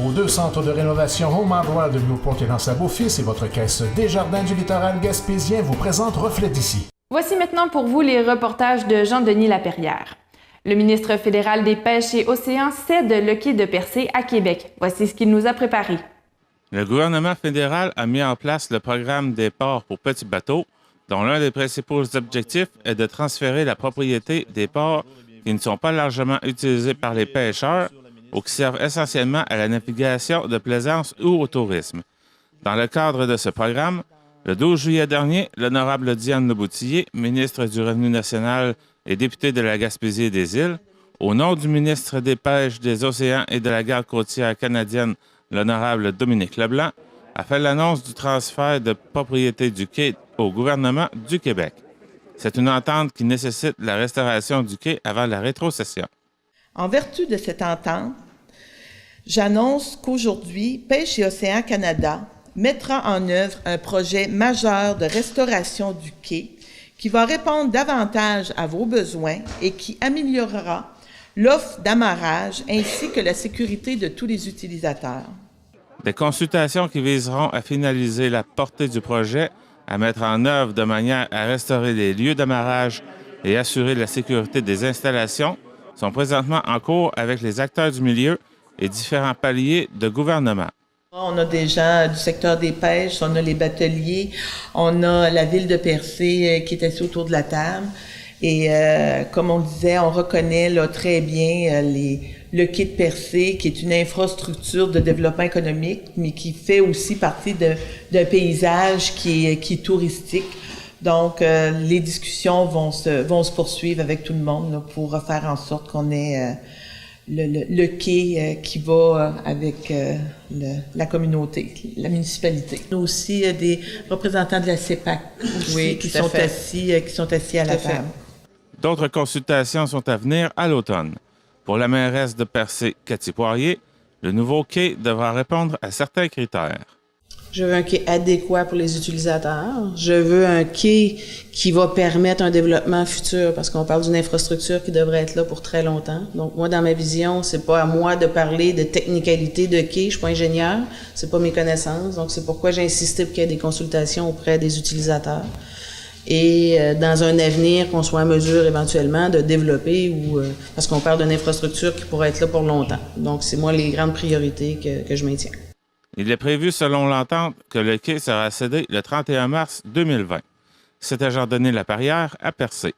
Vos 2 centres de rénovation Home Hardware de Newport et dans Beau-Fils et votre caisse Desjardins du littoral gaspésien vous présentent Reflet d'ici. Voici maintenant pour vous les reportages de Jean-Denis Laperrière. Le ministre fédéral des Pêches et Océans cède le quai de Percé à Québec. Voici ce qu'il nous a préparé. Le gouvernement fédéral a mis en place le programme des ports pour petits bateaux, dont l'un des principaux objectifs est de transférer la propriété des ports qui ne sont pas largement utilisés par les pêcheurs ou qui servent essentiellement à la navigation de plaisance ou au tourisme. Dans le cadre de ce programme, le 12 juillet dernier, l'honorable Diane Leboutillier, ministre du Revenu national et députée de la Gaspésie et des Îles, au nom du ministre des Pêches, des Océans et de la Garde côtière canadienne, l'honorable Dominique Leblanc, a fait l'annonce du transfert de propriété du quai au gouvernement du Québec. C'est une entente qui nécessite la restauration du quai avant la rétrocession. En vertu de cette entente, j'annonce qu'aujourd'hui, Pêche et Océans Canada mettra en œuvre un projet majeur de restauration du quai qui va répondre davantage à vos besoins et qui améliorera l'offre d'amarrage ainsi que la sécurité de tous les utilisateurs. Des consultations qui viseront à finaliser la portée du projet, à mettre en œuvre de manière à restaurer les lieux d'amarrage et assurer la sécurité des installations sont présentement en cours avec les acteurs du milieu et différents paliers de gouvernement. On a des gens du secteur des pêches, on a les bateliers, on a la ville de Percé qui est assise autour de la table. Et comme on le disait, on reconnaît là, très bien le quai de Percé, qui est une infrastructure de développement économique, mais qui fait aussi partie d'un paysage qui est touristique. Donc, les discussions vont se poursuivre avec tout le monde là, pour faire en sorte qu'on ait le quai qui va avec la communauté, la municipalité. On a aussi des représentants de la CEPAC aussi, qui sont assis à la table. D'autres consultations sont à venir à l'automne. Pour la mairesse de Percé, Cathy Poirier, le nouveau quai devra répondre à certains critères. Je veux un quai adéquat pour les utilisateurs. Je veux un quai qui va permettre un développement futur parce qu'on parle d'une infrastructure qui devrait être là pour très longtemps. Donc, moi, dans ma vision, c'est pas à moi de parler de technicalité de quai. Je suis pas ingénieur. C'est pas mes connaissances. Donc, c'est pourquoi j'ai insisté pour qu'il y ait des consultations auprès des utilisateurs. Et dans un avenir, qu'on soit en mesure éventuellement de développer parce qu'on parle d'une infrastructure qui pourrait être là pour longtemps. Donc, c'est moi les grandes priorités que je maintiens. Il est prévu, selon l'entente, que le quai sera cédé le 31 mars 2020. C'était Jean-Denis Laperrière à Percé.